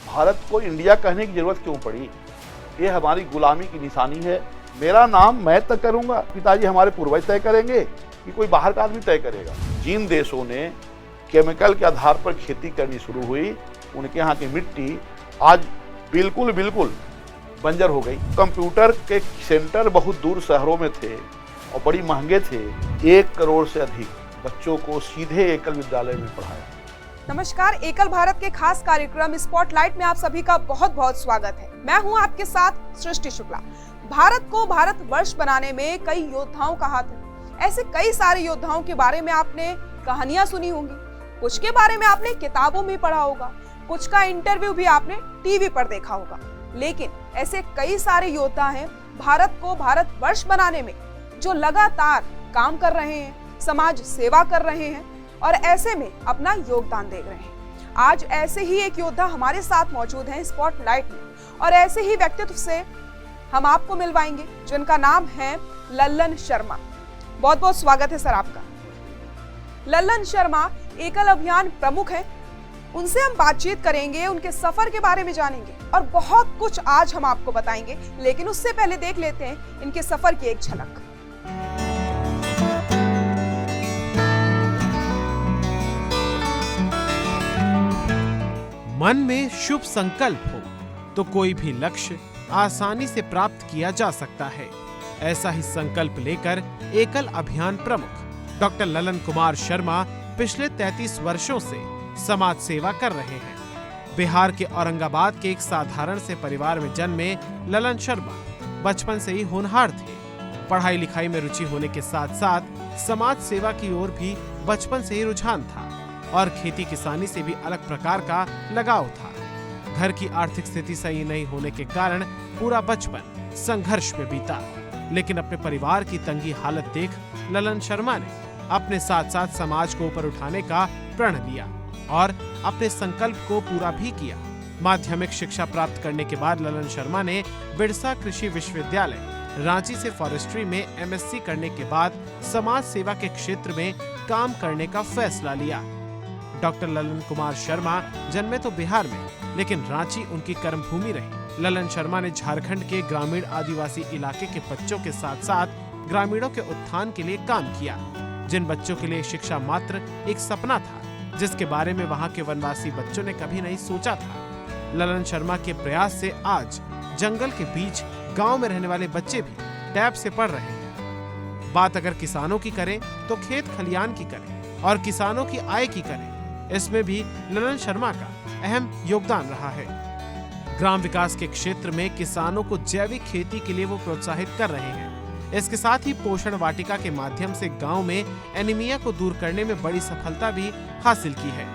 भारत को इंडिया कहने की जरूरत क्यों पड़ी? ये हमारी गुलामी की निशानी है। मेरा नाम मैं तय करूंगा, पिताजी हमारे पूर्वज तय करेंगे कि कोई बाहर का आदमी तय करेगा? जिन देशों ने केमिकल के आधार पर खेती करनी शुरू हुई, उनके यहाँ की मिट्टी आज बिल्कुल बंजर हो गई। कंप्यूटर के सेंटर बहुत दूर शहरों में थे और बड़ी महंगे थे। 1 करोड़ से अधिक बच्चों को सीधे एकल विद्यालय में पढ़ाया। नमस्कार, एकल भारत के खास कार्यक्रम स्पॉटलाइट में आप सभी का बहुत बहुत स्वागत है। मैं हूं आपके साथ सृष्टि शुक्ला। भारत को भारतवर्ष बनाने में कई योद्धाओं का हाथ है। ऐसे कई सारे योद्धाओं के बारे में आपने कहानियां सुनी होंगी, कुछ के बारे में आपने किताबों में पढ़ा होगा, कुछ का इंटरव्यू भी आपने टीवी पर देखा होगा। लेकिन ऐसे कई सारे योद्धा हैं भारत को भारतवर्ष बनाने में जो लगातार काम कर रहे हैं, समाज सेवा कर रहे हैं और ऐसे में अपना योगदान दे रहे हैं। आज ऐसे ही एक योद्धा हमारे साथ मौजूद हैं स्पॉटलाइट में और ऐसे ही व्यक्तित्व से हम आपको मिलवाएंगे जिनका नाम है लल्लन शर्मा। बहुत बहुत स्वागत है सर आपका। लल्लन शर्मा एकल अभियान प्रमुख हैं। उनसे हम बातचीत करेंगे, उनके सफर के बारे में जानेंगे और बहुत कुछ आज हम आपको बताएंगे। लेकिन उससे पहले देख लेते हैं इनके सफर की एक झलक। मन में शुभ संकल्प हो तो कोई भी लक्ष्य आसानी से प्राप्त किया जा सकता है। ऐसा ही संकल्प लेकर एकल अभियान प्रमुख डॉक्टर लल्लन कुमार शर्मा पिछले 33 वर्षों से समाज सेवा कर रहे हैं। बिहार के औरंगाबाद के एक साधारण से परिवार में जन्मे लल्लन शर्मा बचपन से ही होनहार थे। पढ़ाई लिखाई में रुचि होने के साथ साथ समाज सेवा की ओर भी बचपन से ही रुझान था और खेती किसानी से भी अलग प्रकार का लगाव था। घर की आर्थिक स्थिति सही नहीं होने के कारण पूरा बचपन संघर्ष में बीता। लेकिन अपने परिवार की तंगी हालत देख लल्लन शर्मा ने अपने साथ साथ समाज को ऊपर उठाने का प्रण लिया और अपने संकल्प को पूरा भी किया। माध्यमिक शिक्षा प्राप्त करने के बाद लल्लन शर्मा ने बिरसा कृषि विश्वविद्यालय रांची से फॉरेस्ट्री में MSc करने के बाद समाज सेवा के क्षेत्र में काम करने का फैसला लिया। डॉक्टर लल्लन कुमार शर्मा जन्मे तो बिहार में, लेकिन रांची उनकी कर्मभूमि रही। लल्लन शर्मा ने झारखंड के ग्रामीण आदिवासी इलाके के बच्चों के साथ साथ ग्रामीणों के उत्थान के लिए काम किया, जिन बच्चों के लिए शिक्षा मात्र एक सपना था, जिसके बारे में वहां के वनवासी बच्चों ने कभी नहीं सोचा था। लल्लन शर्मा के प्रयास से आज जंगल के बीच गांव में रहने वाले बच्चे भी टैब से पढ़ रहे हैं। बात अगर किसानों की करें तो खेत खलियान की करें और किसानों की आय की करें, इसमें भी लल्लन शर्मा का अहम योगदान रहा है। ग्राम विकास के क्षेत्र में किसानों को जैविक खेती के लिए वो प्रोत्साहित कर रहे हैं। इसके साथ ही पोषण वाटिका के माध्यम से गांव में एनीमिया को दूर करने में बड़ी सफलता भी हासिल की है।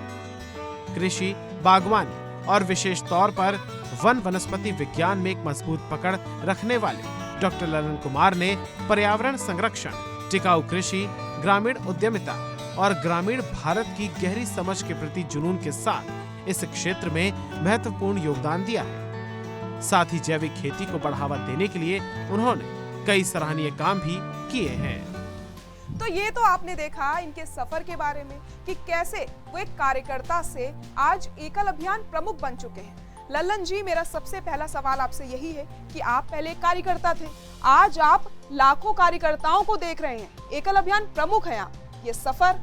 कृषि, बागवानी और विशेष तौर पर वन वनस्पति विज्ञान में एक मजबूत पकड़ रखने वाले डॉक्टर लल्लन कुमार ने पर्यावरण संरक्षण, टिकाऊ कृषि, ग्रामीण उद्यमिता और ग्रामीण भारत की गहरी समझ के प्रति जुनून के साथ इस क्षेत्र में महत्वपूर्ण योगदान दिया है। साथ ही जैविक खेती को बढ़ावा देने के लिए उन्होंने कई सराहनीय काम भी किए हैं। तो ये तो आपने देखा इनके सफर के बारे में कि कैसे वो एक कार्यकर्ता से आज एकल अभियान प्रमुख बन चुके हैं। लल्लन जी, मेरा सबसे पहला सवाल आपसे यही है कि आप पहले कार्यकर्ता थे, आज आप लाखों कार्यकर्ताओं को देख रहे हैं, एकल अभियान प्रमुख हैं आप। ये सफर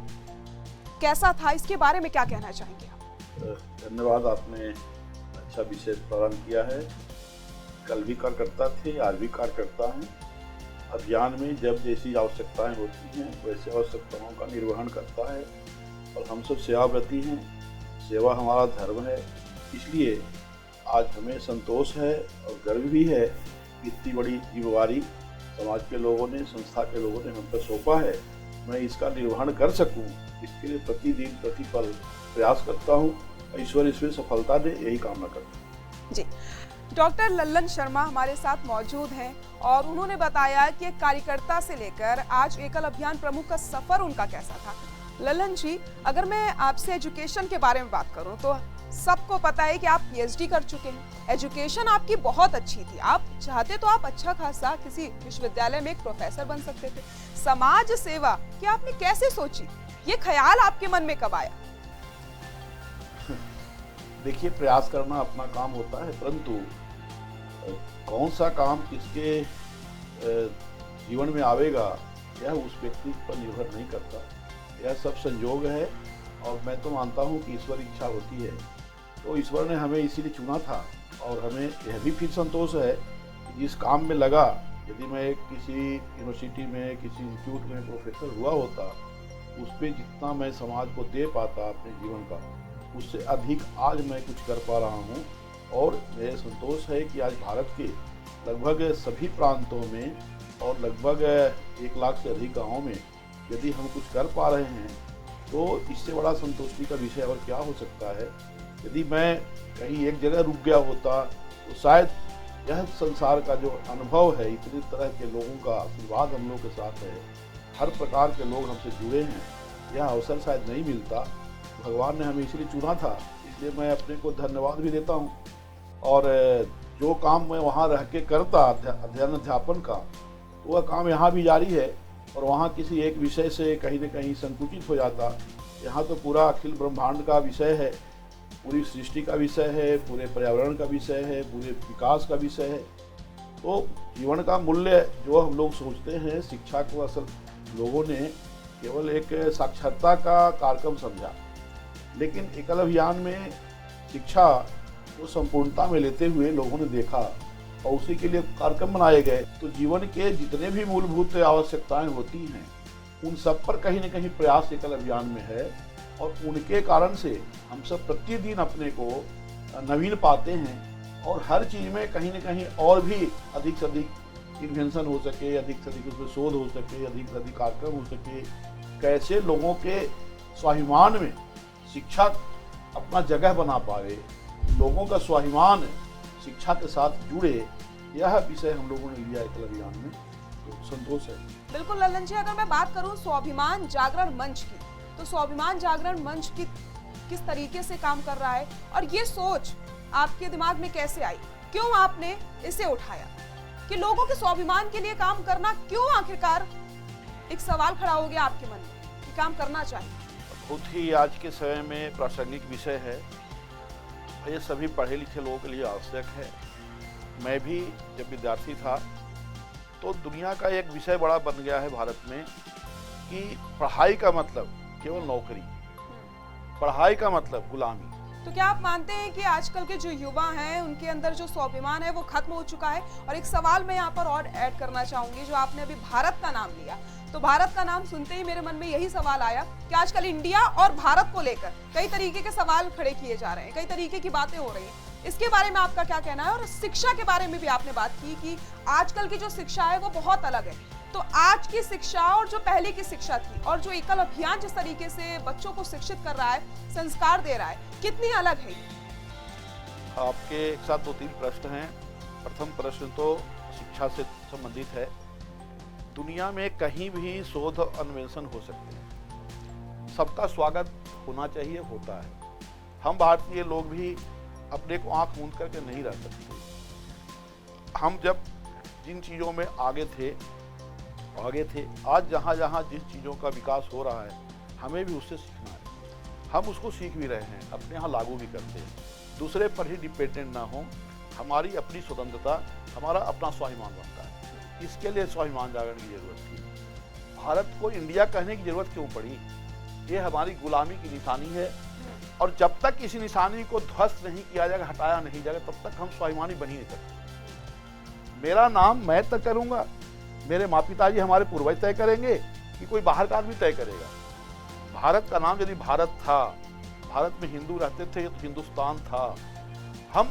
कैसा था, इसके बारे में क्या कहना चाहेंगे आप? धन्यवाद, आपने अच्छा विषय प्रदान किया है। कल भी कार्यकर्ता थे, आज भी कार्यकर्ता हैं। अभियान में जब जैसी आवश्यकताएं होती हैं वैसे आवश्यकताओं का निर्वहन करता है और हम सब सेवाव्रती हैं। सेवा हमारा धर्म है, इसलिए आज हमें संतोष है और गर्व भी है कि इतनी बड़ी जिम्मेवारी समाज के लोगों ने, संस्था के लोगों ने हम पर सौंपा है। मैं इसका निर्वहन कर सकूं, इसके लिए प्रतिदिन प्रतिपल प्रयास करता हूं। ईश्वर इसमें सफलता दे, यही कामना करता हूं। जी, डॉक्टर लल्लन शर्मा हमारे साथ मौजूद हैं और उन्होंने बताया कि एक कार्यकर्ता से लेकर आज एकल अभियान प्रमुख का सफर उनका कैसा था। लल्लन जी, अगर मैं आपसे एजुकेशन के बारे में बात करूं तो सबको पता है कि आप पीएचडी कर चुके हैं, एजुकेशन आपकी बहुत अच्छी थी, आप चाहते तो आप अच्छा खासा किसी विश्वविद्यालय में एक प्रोफेसर बन सकते थे। समाज सेवा की आपने कैसे सोची, ये ख्याल आपके मन में कब आया? देखिए, प्रयास करना अपना काम होता है, परंतु कौन सा काम किसके जीवन में आवेगा यह उस व्यक्ति पर निर्भर नहीं करता। यह सब संयोग है और मैं तो मानता हूँ कि ईश्वर इच्छा होती है, तो ईश्वर ने हमें इसीलिए चुना था। और हमें यह भी फिर संतोष है कि जिस काम में लगा, यदि मैं किसी यूनिवर्सिटी में किसी इंस्टीट्यूट में प्रोफेसर हुआ होता, उस पर जितना मैं समाज को दे पाता अपने जीवन का, उससे अधिक आज मैं कुछ कर पा रहा हूँ। और मेरे संतोष है कि आज भारत के लगभग सभी प्रांतों में और लगभग 1 लाख से अधिक गाँवों में यदि हम कुछ कर पा रहे हैं, तो इससे बड़ा संतुष्टि का विषय और क्या हो सकता है। यदि मैं कहीं एक जगह रुक गया होता तो शायद यह संसार का जो अनुभव है, इतनी तरह के लोगों का आशीर्वाद हम लोग के साथ है, हर प्रकार के लोग हमसे जुड़े हैं, यह अवसर शायद नहीं मिलता। भगवान ने हमें इसलिए चुना था, इसलिए मैं अपने को धन्यवाद भी देता हूँ। और जो काम मैं वहाँ रह के करता अध्ययन अध्यापन का, वह काम यहाँ भी जारी है। और वहाँ किसी एक विषय से कहीं न कहीं संकुचित हो जाता, यहाँ तो पूरा अखिल ब्रह्मांड का विषय है, पूरी सृष्टि का विषय है, पूरे पर्यावरण का विषय है, पूरे विकास का विषय है। तो जीवन का मूल्य जो हम लोग सोचते हैं, शिक्षा को असल लोगों ने केवल एक साक्षरता का कार्यक्रम समझा, लेकिन एकल अभियान में शिक्षा को संपूर्णता में लेते हुए लोगों ने देखा और उसी के लिए कार्यक्रम बनाए गए। तो जीवन के जितने भी मूलभूत आवश्यकताएं होती हैं, उन सब पर कहीं न कहीं प्रयास एकल अभियान में है। और उनके कारण से हम सब प्रतिदिन अपने को नवीन पाते हैं और हर चीज़ में कहीं न कहीं और भी अधिक से अधिक इन्वेंशन हो सके, अधिक से अधिक उसमें शोध हो सके, अधिक से अधिक कार्यक्रम हो सके, कैसे लोगों के स्वाभिमान में शिक्षा अपना जगह बना पाए, लोगों का स्वाभिमान शिक्षा के साथ जुड़े, यह विषय हम लोगों ने लिया एकल अभियान में, तो संतोष है। बिल्कुल ललन जी, अगर मैं बात करूं स्वाभिमान जागरण मंच की, तो स्वाभिमान जागरण मंच की किस तरीके से काम कर रहा है और ये सोच आपके दिमाग में कैसे आई, क्यों आपने इसे उठाया कि लोगों के स्वाभिमान के लिए काम करना क्यों आखिरकार एक सवाल खड़ा हो गया आपके मन में कि काम करना चाहिए? बहुत ही आज के समय में प्रासंगिक विषय है, ये सभी पढ़े लिखे लोगों के लिए आवश्यक है। मैं भी जब विद्यार्थी था तो दुनिया का एक विषय बड़ा बन गया है भारत में कि पढ़ाई का मतलब केवल नौकरी, पढ़ाई का मतलब गुलामी। तो क्या आप मानते हैं कि आजकल के जो युवा हैं उनके अंदर जो स्वाभिमान है वो खत्म हो चुका है? और एक सवाल मैं यहाँ पर और ऐड करना चाहूंगी, जो आपने अभी भारत का नाम लिया, तो भारत का नाम सुनते ही मेरे मन में यही सवाल आया कि आजकल इंडिया और भारत को लेकर कई तरीके के सवाल खड़े किए जा रहे हैं, कई तरीके की बातें हो रही हैं, इसके बारे में आपका क्या कहना है? और शिक्षा के बारे में भी आपने बात की कि आजकल की जो शिक्षा है वो बहुत अलग है, तो आज की शिक्षा और जो पहले की शिक्षा थी और जो एकल अभियान जिस तरीके से बच्चों को शिक्षित कर रहा है, संस्कार दे रहा है, कितनी अलग है? आपके एक साथ 2-3 प्रश्न हैं। प्रथम प्रश्न तो शिक्षा से संबंधित है। दुनिया में कहीं भी शोध अन्वेषण हो सकते हैं, सबका स्वागत होना चाहिए, होता है। हम भारतीय लोग भी अपने को आंख मूंद करके नहीं रह सकते। हम जब जिन चीज़ों में आगे थे, आज जहाँ जहाँ जिस चीज़ों का विकास हो रहा है, हमें भी उससे सीखना है। हम उसको सीख भी रहे हैं, अपने यहाँ लागू भी करते हैं। दूसरे पर ही डिपेंडेंट ना हो, हमारी अपनी स्वतंत्रता, हमारा अपना स्वाभिमान बनता है। इसके लिए स्वाभिमान जागरण की जरूरत थी। भारत को इंडिया कहने की जरूरत क्यों पड़ी? ये हमारी गुलामी की निशानी है, और जब तक इस निशानी को ध्वस्त नहीं किया जाएगा, हटाया नहीं जाएगा, तब तक हम स्वाभिमानी बन ही नहीं सकते। मेरा नाम मैं तय करूंगा, मेरे माँ पिताजी हमारे पूर्वज तय करेंगे कि कोई बाहर का आदमी तय करेगा? भारत का नाम यदि भारत था, भारत में हिंदू रहते थे तो हिंदुस्तान था, हम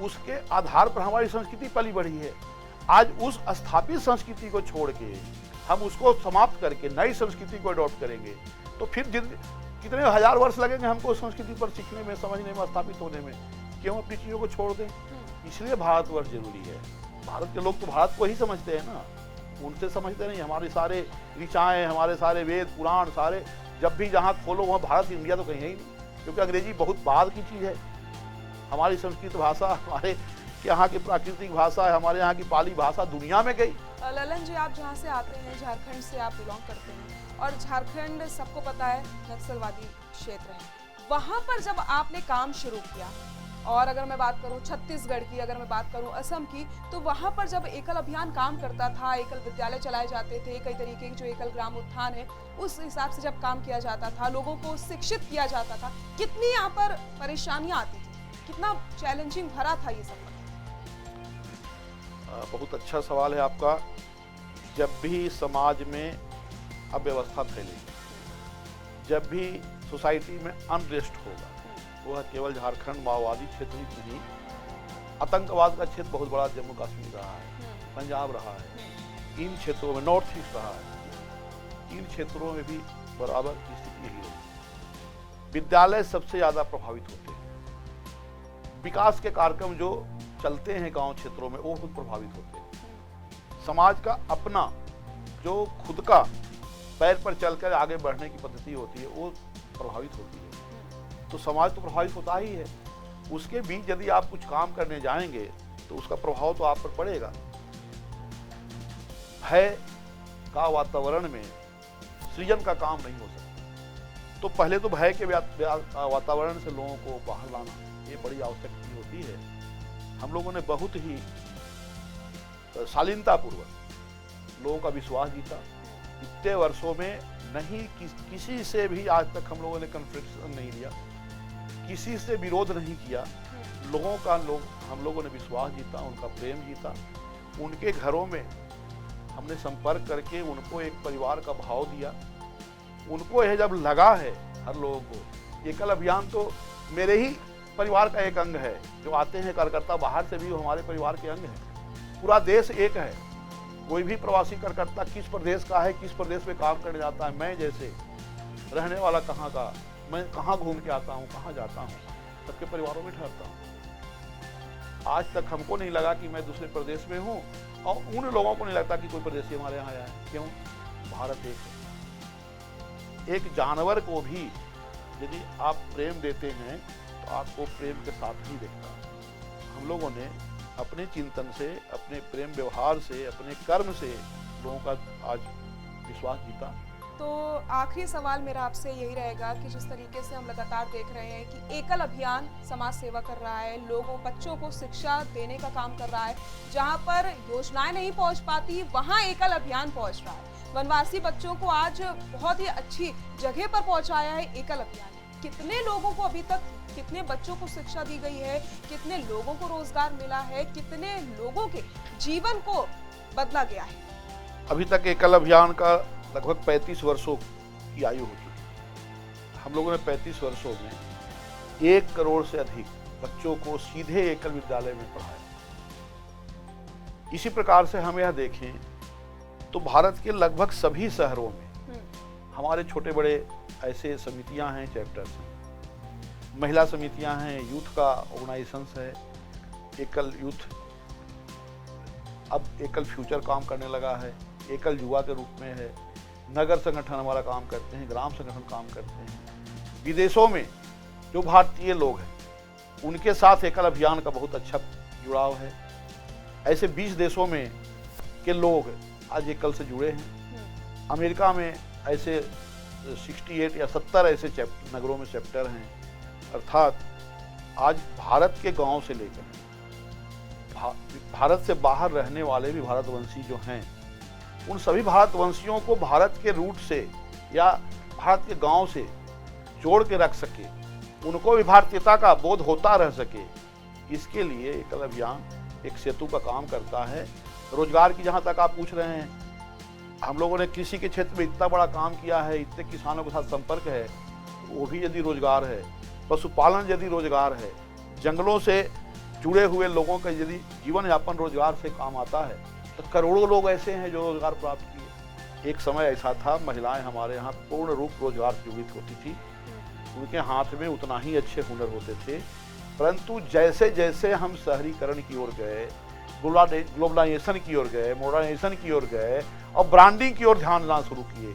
उसके आधार पर हमारी संस्कृति पली बढ़ी है। आज उस स्थापित संस्कृति को छोड़ के हम उसको समाप्त करके नई संस्कृति को अडॉप्ट करेंगे, तो फिर कितने हजार वर्ष लगेंगे हमको संस्कृति पर सीखने में, समझने में, स्थापित होने में। क्यों अपनी चीज़ों को छोड़ दें? इसलिए भारतवर्ष जरूरी है। भारत के लोग तो भारत को ही समझते हैं ना, उनसे समझते नहीं। हमारे सारे ऋचाएँ, हमारे सारे वेद पुराण, सारे जब भी जहाँ खोलो वहाँ भारत, इंडिया तो कहीं है ही नहीं, क्योंकि अंग्रेजी बहुत बाद की चीज़ है। हमारी संस्कृत भाषा, हमारे यहाँ की प्राकृतिक भाषा है, हमारे यहाँ की पाली भाषा दुनिया में गई। ललन जी, आप जहाँ से आते हैं, झारखंड से आप बिलोंग करते हैं, और झारखंड सबको पता है नक्सलवादी क्षेत्र है। वहाँ पर जब आपने काम शुरू किया, और अगर मैं बात करूँ छत्तीसगढ़ की, अगर मैं बात करूँ असम की, तो वहाँ पर जब एकल अभियान काम करता था, एकल विद्यालय चलाए जाते थे, कई तरीके के जो एकल ग्राम उत्थान है, उस हिसाब से जब काम किया जाता था, लोगों को शिक्षित किया जाता था, कितनी यहाँ पर परेशानियाँ आती थी, कितना चैलेंजिंग भरा था ये सब? बहुत अच्छा सवाल है आपका। जब भी समाज में अव्यवस्था फैलेगी, जब भी सोसाइटी में अनरेस्ट होगा, वह केवल झारखंड माओवादी क्षेत्र ही नहीं, आतंकवाद का क्षेत्र बहुत बड़ा जम्मू कश्मीर रहा है, पंजाब रहा है, इन क्षेत्रों में नॉर्थ ईस्ट रहा है, इन क्षेत्रों में भी बराबर की स्थिति यही होगी। विद्यालय सबसे ज्यादा प्रभावित होते हैं, विकास के कार्यक्रम जो चलते हैं गांव क्षेत्रों में वो बहुत प्रभावित होते हैं। समाज का अपना जो खुद का पैर पर चलकर आगे बढ़ने की पद्धति होती है वो प्रभावित होती है। तो समाज तो प्रभावित होता ही है, उसके बीच यदि आप कुछ काम करने जाएंगे तो उसका प्रभाव तो आप पर पड़ेगा। भय का वातावरण में सृजन का काम नहीं हो सकता, तो पहले तो भय के वातावरण से लोगों को बाहर लाना ये बड़ी आवश्यकता होती है। हम लोगों ने बहुत ही शालीनतापूर्वक लोगों का विश्वास जीता। इतने वर्षों में नहीं किसी से भी आज तक हम लोगों ने कन्फ्लिक्ट नहीं लिया, किसी से विरोध नहीं किया। लोगों का हम लोगों ने विश्वास जीता, उनका प्रेम जीता। उनके घरों में हमने संपर्क करके उनको एक परिवार का भाव दिया। उनको यह जब लगा है हर लोगों को, एकल अभियान तो मेरे ही परिवार का एक अंग है, जो आते हैं कार्यकर्ता बाहर से भी वो हमारे परिवार के अंग हैं। पूरा देश एक है, कोई भी प्रवासी कार्यकर्ता किस प्रदेश का है, किस प्रदेश में काम करने जाता है, मैं जैसे रहने वाला कहाँ का, मैं कहाँ घूम के आता हूँ, कहाँ जाता हूँ, सबके परिवारों में ठहरता हूँ। आज तक हमको नहीं लगा कि मैं दूसरे प्रदेश में हूँ, और उन लोगों को नहीं लगता कि कोई प्रदेशी हमारे यहाँ आया है। क्यों? भारत एक है। एक जानवर को भी यदि आप प्रेम देते हैं तो आपको प्रेम के साथ ही देखता है। हम लोगों ने अपने चिंतन से, अपने प्रेम व्यवहार से, अपने कर्म से लोगों का आज विश्वास जीता। तो आखिरी सवाल मेरा आपसे यही रहेगा कि जिस तरीके से हम लगातार देख रहे हैं कि एकल अभियान समाज सेवा कर रहा है, लोगों बच्चों को शिक्षा देने का काम कर रहा है, जहां पर योजनाएं नहीं पहुंच पाती वहां एकल अभियान पहुंच रहा है। वनवासी बच्चों को आज बहुत ही अच्छी जगह पर पहुंचाया है एकल अभियान। कितने लोगों को अभी तक, कितने बच्चों को शिक्षा दी गई है, कितने लोगों को रोजगार मिला है, कितने लोगों के जीवन को बदला गया है। अभी तक एकल अभियान का लगभग 35 वर्षों की आयु हो चुकी। हम लोगों ने 35 वर्षों में 1 करोड़ से अधिक बच्चों को सीधे एकल विद्यालय में पढ़ाया। इसी प्रकार से हम यह देखें तो भारत के लगभग सभी शहरों में हमारे छोटे बड़े ऐसे समितियां हैं, चैप्टर्स हैं, महिला समितियां हैं, यूथ का ऑर्गेनाइजेशंस है, एकल यूथ, अब एकल फ्यूचर काम करने लगा है, एकल युवा के रूप में है, नगर संगठन हमारा काम करते हैं, ग्राम संगठन काम करते हैं। विदेशों में जो भारतीय लोग हैं उनके साथ एकल अभियान का बहुत अच्छा जुड़ाव है। ऐसे 20 देशों में के लोग आज एकल से जुड़े हैं। अमेरिका में ऐसे 68 या 70 ऐसे नगरों में चैप्टर हैं। अर्थात आज भारत के गांव से लेकर भारत से बाहर रहने वाले भी भारतवंशी जो हैं, उन सभी भारतवंशियों को भारत के रूट से या भारत के गांव से जोड़ के रख सके, उनको भी भारतीयता का बोध होता रह सके, इसके लिए एकल अभियान एक सेतु का काम करता है। रोजगार की जहां तक आप पूछ रहे हैं, हम लोगों ने कृषि के क्षेत्र में इतना बड़ा काम किया है, इतने किसानों के साथ संपर्क है, वो भी यदि रोजगार है, पशुपालन यदि रोजगार है, जंगलों से जुड़े हुए लोगों का यदि जीवन यापन रोजगार से काम आता है, तो करोड़ों लोग ऐसे हैं जो रोजगार प्राप्त किए। एक समय ऐसा था, महिलाएं हमारे यहाँ पूर्ण रूप रोजगार से जुड़ी होती थी, उनके हाथ में उतना ही अच्छे हुनर होते थे, परंतु जैसे जैसे हम शहरीकरण की ओर गए, ग्लोबलाइजेशन की ओर गए, मॉडर्नाइजेशन की ओर गए और ब्रांडिंग की ओर ध्यान देना शुरू किए,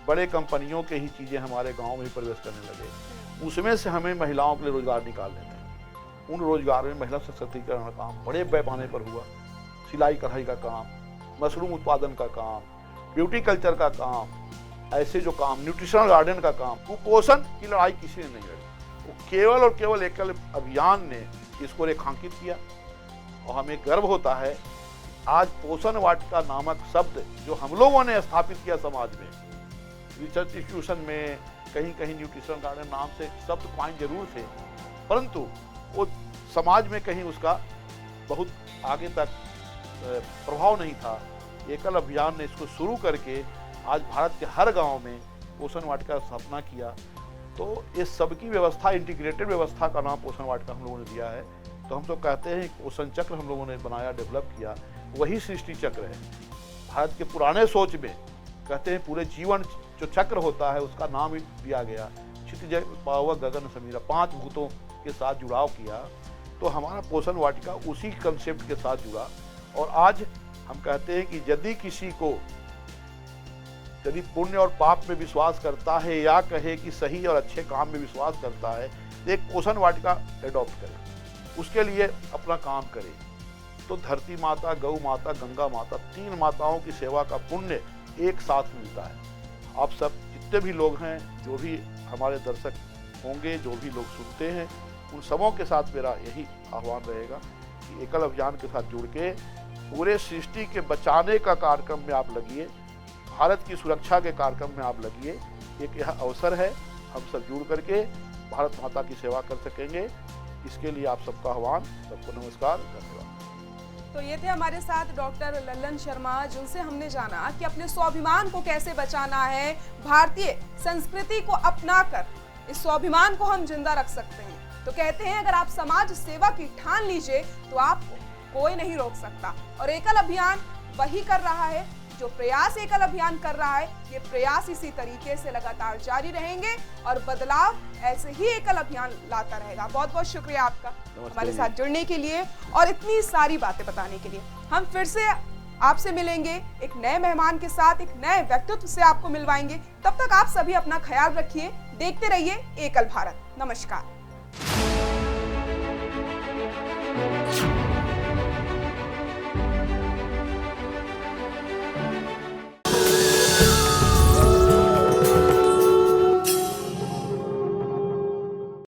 बड़े कंपनियों के ही चीज़ें हमारे गांव में प्रवेश करने लगे, उसमें से हमें महिलाओं के लिए रोजगार निकाल लेते हैं। उन रोजगार में महिला सशक्तिकरण का काम बड़े पैमाने पर हुआ। सिलाई कढ़ाई का काम, मशरूम उत्पादन का काम, ब्यूटी कल्चर का काम, ऐसे जो काम, न्यूट्रिशनल गार्डन का काम, कुपोषण की लड़ाई किसी ने नहीं लड़ी। वो केवल और केवल एकल अभियान ने इसको रेखांकित किया। और हमें गर्व होता है आज पोषण वाटिका नामक शब्द जो हम लोगों ने स्थापित किया समाज में, रिसर्च इंस्टीट्यूशन में, कहीं कहीं न्यूट्रिशन गार्डन नाम से शब्द पॉइंट जरूर थे, परंतु वो समाज में कहीं उसका बहुत आगे तक प्रभाव नहीं था। एकल अभियान ने इसको शुरू करके आज भारत के हर गांव में पोषण वाटिका स्थापना किया। तो इस सबकी व्यवस्था, इंटीग्रेटेड व्यवस्था का नाम पोषण वाटिका हम लोगों ने दिया है। तो हम तो कहते हैं पोषण चक्र हम लोगों ने बनाया, डेवलप किया, वही सृष्टि चक्र है। भारत के पुराने सोच में कहते हैं पूरे जीवन जो चक्र होता है उसका नाम ही दिया गया, क्षितिज पावक गगन समीरा, 5 भूतों के साथ जुड़ाव किया। तो हमारा पोषण वाटिका उसी कंसेप्ट के साथ जुड़ा। और आज हम कहते हैं कि यदि किसी को यदि पुण्य और पाप में विश्वास करता है या कहे कि सही और अच्छे काम में विश्वास करता है, तो एक पोषण वाटिका एडॉप्ट करे, उसके लिए अपना काम करे। तो धरती माता, गौ माता, गंगा माता, 3 माताओं की सेवा का पुण्य एक साथ मिलता है। आप सब जितने भी लोग हैं, जो भी हमारे दर्शक होंगे, जो भी लोग सुनते हैं, उन सबों के साथ मेरा यही आह्वान रहेगा कि एकल अभियान के साथ जुड़ के पूरे सृष्टि के बचाने का कार्यक्रम में आप लगिए, भारत की सुरक्षा के कार्यक्रम में आप लगिए। एक यह अवसर है, हम सब जुड़ करके भारत माता की सेवा कर सकेंगे। इसके लिए आप सबका आह्वान, सबको नमस्कार, धन्यवाद। तो ये थे हमारे साथ डॉक्टर ललन शर्मा, जिनसे हमने जाना कि अपने स्वाभिमान को कैसे बचाना है, भारतीय संस्कृति को अपनाकर इस स्वाभिमान को हम जिंदा रख सकते हैं। तो कहते हैं अगर आप समाज सेवा की ठान लीजिए तो आपको कोई नहीं रोक सकता। और एकल अभियान वही कर रहा है जो प्रयास एकल अभियान कर रहा है। ये प्रयास इसी तरीके से लगातार जारी रहेंगे और बदलाव ऐसे ही एकल अभियान लाता रहेगा। बहुत बहुत शुक्रिया आपका हमारे साथ जुड़ने के लिए और इतनी सारी बातें बताने के लिए। हम फिर से आपसे मिलेंगे एक नए मेहमान के साथ, एक नए व्यक्तित्व से आपको मिलवाएंगे। तब तक आप सभी अपना ख्याल रखिए, देखते रहिए एकल भारत। नमस्कार।